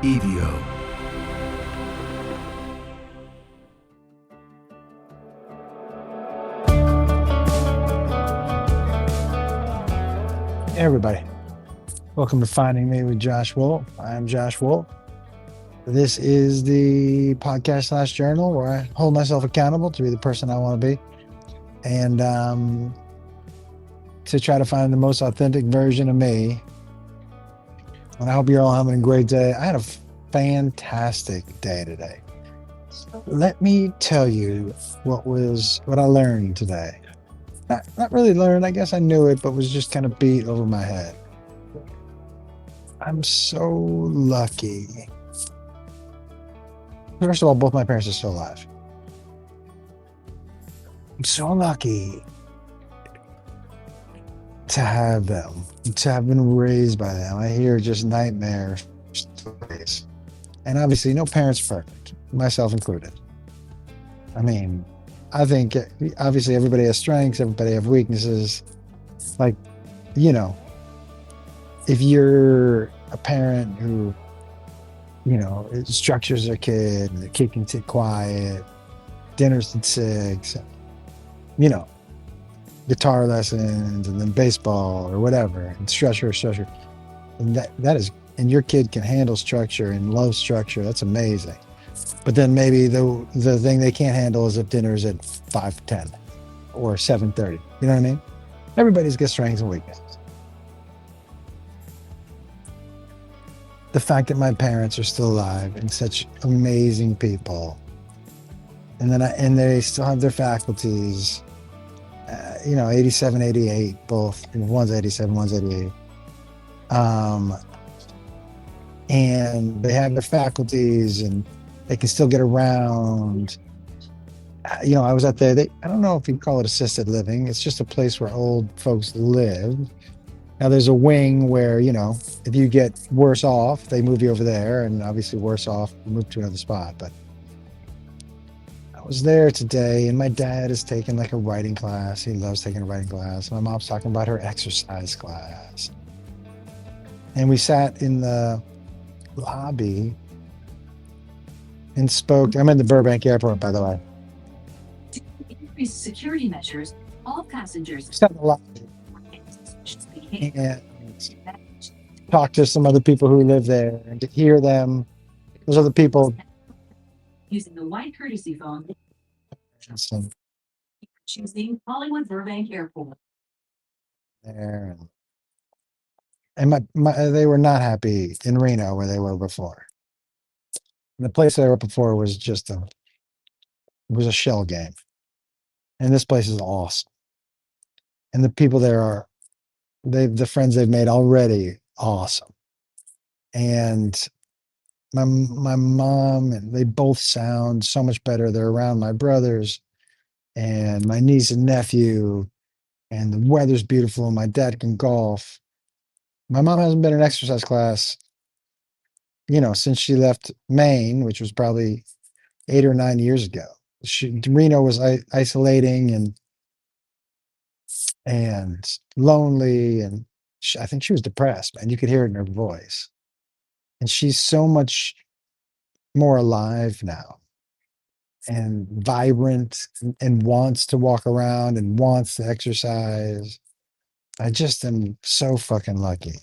Hey everybody, welcome to Finding Me with Josh Wolf. I'm Josh Wolf. This is the podcast slash journal where I hold myself accountable to be the person I want to be, and to try to find the most authentic version of me. And I hope you're all having a great day. I had a fantastic day today. Let me tell you what I learned today. Not really learned, I guess I knew it, but was just kind of beat over my head. I'm so lucky. First of all, both my parents are still alive. I'm so lucky to have them, to have been raised by them. I hear just nightmare stories. And obviously, no parent's perfect, myself included. I mean, I think obviously everybody has strengths, everybody has weaknesses. Like, if you're a parent who, it structures their kid, and the kid can sit quiet, dinner's at 6, guitar lessons, and then baseball or whatever, and structure. And and your kid can handle structure and love structure. That's amazing. But then maybe the thing they can't handle is if dinner's at 5:10 or 7:30. You know what I mean? Everybody's got strengths and weaknesses. The fact that my parents are still alive and such amazing people, and they still have their faculties, 87, 88, both. One's 87, one's 88. And they have their faculties and they can still get around. I was out there. I don't know if you call it assisted living. It's just a place where old folks live. Now there's a wing where, if you get worse off, they move you over there, and obviously worse off, move to another spot. But I was there today, and my dad is taking like a writing class. He loves taking a writing class. My mom's talking about her exercise class. And we sat in the lobby and spoke. I'm in the Burbank airport, by the way. To increase security measures, all passengers Sat in the lobby and talk to some other people who live there, and to hear them. Those other people using the white courtesy phone, some choosing Hollywood Burbank Airport. there, and they were not happy in Reno where they were before. The place they were before was just a shell game, and this place is awesome. And the people there the friends they've made already awesome. And my mom and they both sound so much better. They're around my brothers and my niece and nephew, and the weather's beautiful. My dad can golf. My mom hasn't been in exercise class, since she left Maine, which was probably 8 or 9 years ago. Reno was isolating and lonely, and I think she was depressed, man. You could hear it in her voice. And she's so much more alive now and vibrant and wants to walk around and wants to exercise. I just am so fucking lucky.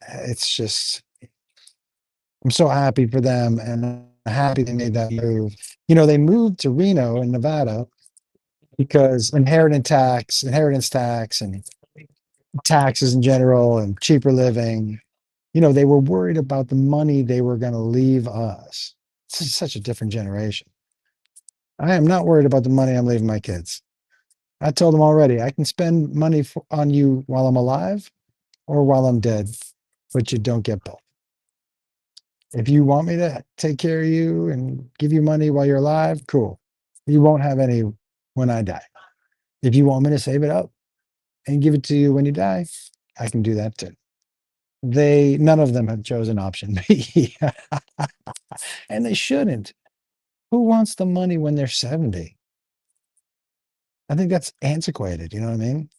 It's just, I'm so happy for them, and I'm happy they made that move. They moved to Reno in Nevada because inheritance tax, and taxes in general, and cheaper living. They were worried about the money they were going to leave us. It's such a different generation. I am not worried about the money I'm leaving my kids. I told them already, I can spend money on you while I'm alive or while I'm dead, but you don't get both. If you want me to take care of you and give you money while you're alive, cool. You won't have any when I die. If you want me to save it up and give it to you when you die, I can do that too. None of them have chosen option B. And they shouldn't. Who wants the money when they're 70? I think that's antiquated. You know what I mean?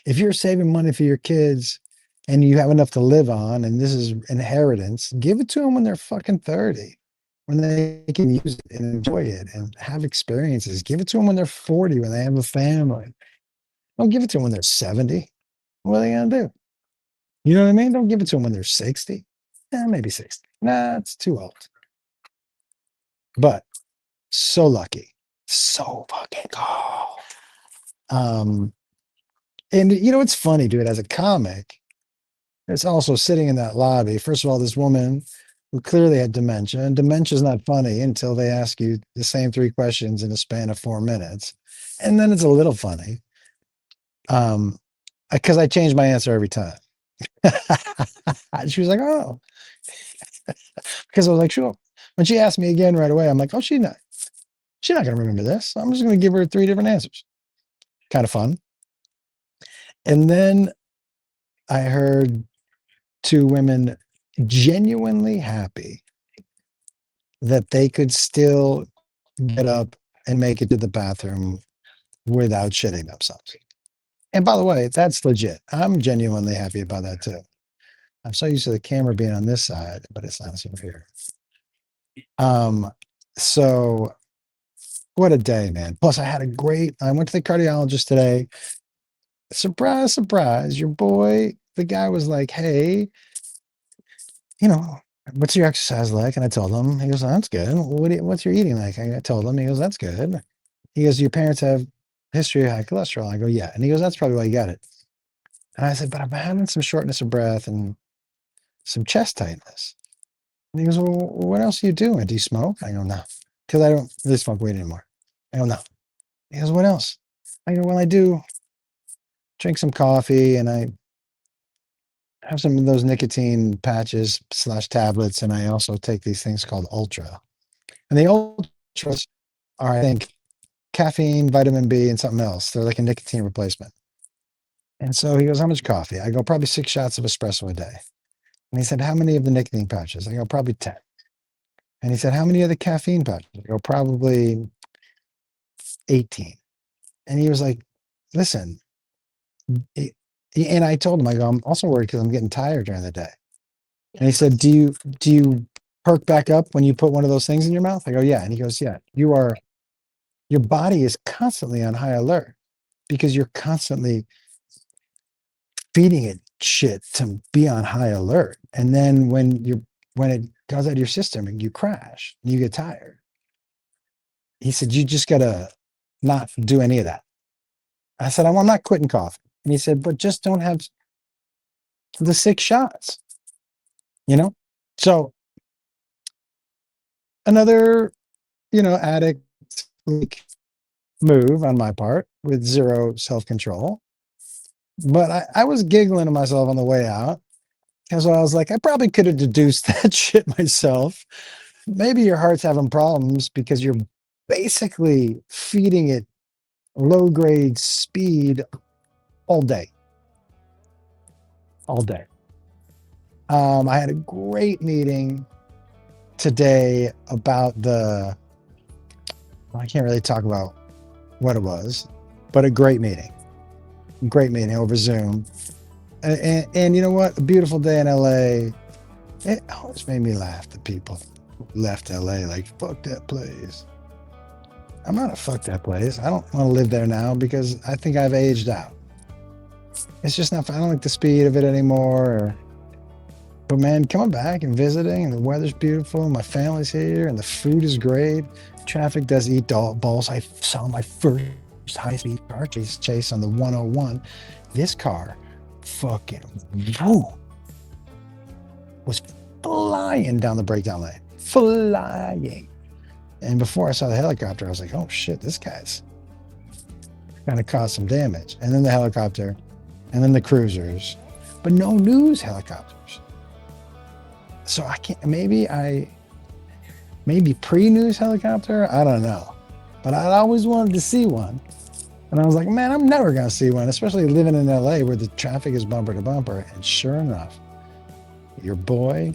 If you're saving money for your kids and you have enough to live on, and this is inheritance, give it to them when they're fucking 30, when they can use it and enjoy it and have experiences. Give it to them when they're 40, when they have a family. Don't give it to them when they're 70. What are they going to do? You know what I mean? Don't give it to them when they're 60. Maybe 60. Nah, it's too old. But so lucky. So fucking cool. And you know, it's funny, dude, as a comic, it's also sitting in that lobby. First of all, this woman who clearly had dementia, and dementia is not funny until they ask you the same 3 questions in a span of 4 minutes. And then it's a little funny. Because I change my answer every time. She was like, oh, because I was like, sure. When she asked me again right away, I'm like, oh, she's not going to remember this. I'm just going to give her 3 different answers. Kind of fun. And then I heard 2 women genuinely happy that they could still get up and make it to the bathroom without shitting themselves. And by the way, that's legit. I'm genuinely happy about that too. I'm so used to the camera being on this side, but it's not over here. So what a day, man. Plus I went to the cardiologist today. Surprise, surprise. Your boy, the guy was like, hey, you know, what's your exercise like? And I told him. He goes, oh, that's good. What's your eating like? I told him. He goes, that's good. He goes, your parents have history of high cholesterol. I go, yeah. And he goes, that's probably why you got it. And I said, but I'm having some shortness of breath and some chest tightness. And he goes, well, what else are you doing? Do you smoke? I go, no, because I don't really smoke weed anymore. I go, no. He goes, what else? I go, well, I do drink some coffee and I have some of those nicotine patches / tablets. And I also take these things called Ultra. And the Ultras are, I think, caffeine, vitamin B, and something else. They're like a nicotine replacement. And so he goes, how much coffee? I go, probably 6 shots of espresso a day. And he said, how many of the nicotine patches? I go, probably 10. And he said, how many of the caffeine patches? I go, probably 18. And he was like, listen, and I told him, I go, I'm also worried because I'm getting tired during the day. And he said, do you perk back up when you put one of those things in your mouth? I go, yeah. And he goes, yeah, your body is constantly on high alert because you're constantly feeding it shit to be on high alert. And then when it goes out of your system and you crash, you get tired. He said, you just gotta not do any of that. I said, I'm not quitting coffee. And he said, but just don't have the 6 shots, you know? So another, addict like move on my part with 0 self-control. But I was giggling to myself on the way out because I was like, I probably could have deduced that shit myself. Maybe your heart's having problems because you're basically feeding it low grade speed all day. All day. I had a great meeting today about I can't really talk about what it was, but a great meeting over Zoom. And you know what? A beautiful day in LA. It always made me laugh. The people who left LA like, fuck that place. I'm not a fuck that place. I don't want to live there now because I think I've aged out. It's just not, I don't like the speed of it anymore. But man, coming back and visiting and the weather's beautiful, and my family's here and the food is great. Traffic does eat balls. I saw my first high-speed car chase on the 101. This car fucking was flying down the breakdown lane. Flying. And before I saw the helicopter, I was like, oh shit, this guy's gonna cause some damage. And then the helicopter, and then the cruisers, but no news helicopters. So I can't, maybe pre-news helicopter, I don't know. But I always wanted to see one. And I was like, man, I'm never gonna see one, especially living in LA where the traffic is bumper to bumper. And sure enough, your boy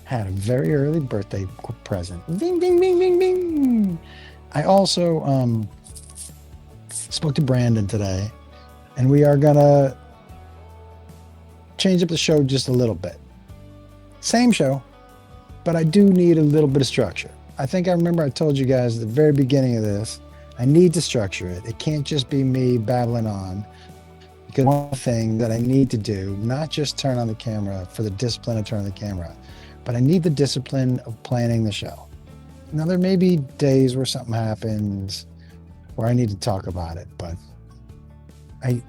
had a very early birthday present. Bing, bing, bing, bing, bing. I also spoke to Brandon today, and we are gonna change up the show just a little bit. Same show, but I do need a little bit of structure. I think I remember I told you guys at the very beginning of this, I need to structure it. It can't just be me babbling on. Because one thing that I need to do, not just turn on the camera for the discipline of turning the camera, but I need the discipline of planning the show. Now, there may be days where something happens where I need to talk about it, but I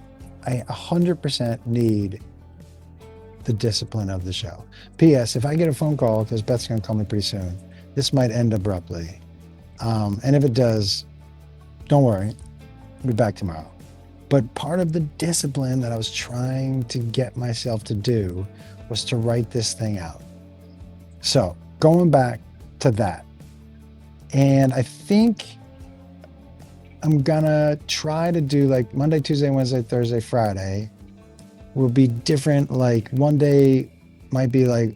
100% need the discipline of the show. P.S. If I get a phone call, because Beth's going to call me pretty soon, this might end abruptly. And if it does, don't worry, I'll be back tomorrow. But part of the discipline that I was trying to get myself to do was to write this thing out. So going back to that, and I think I'm gonna try to do like Monday, Tuesday, Wednesday, Thursday, Friday will be different. Like one day might be like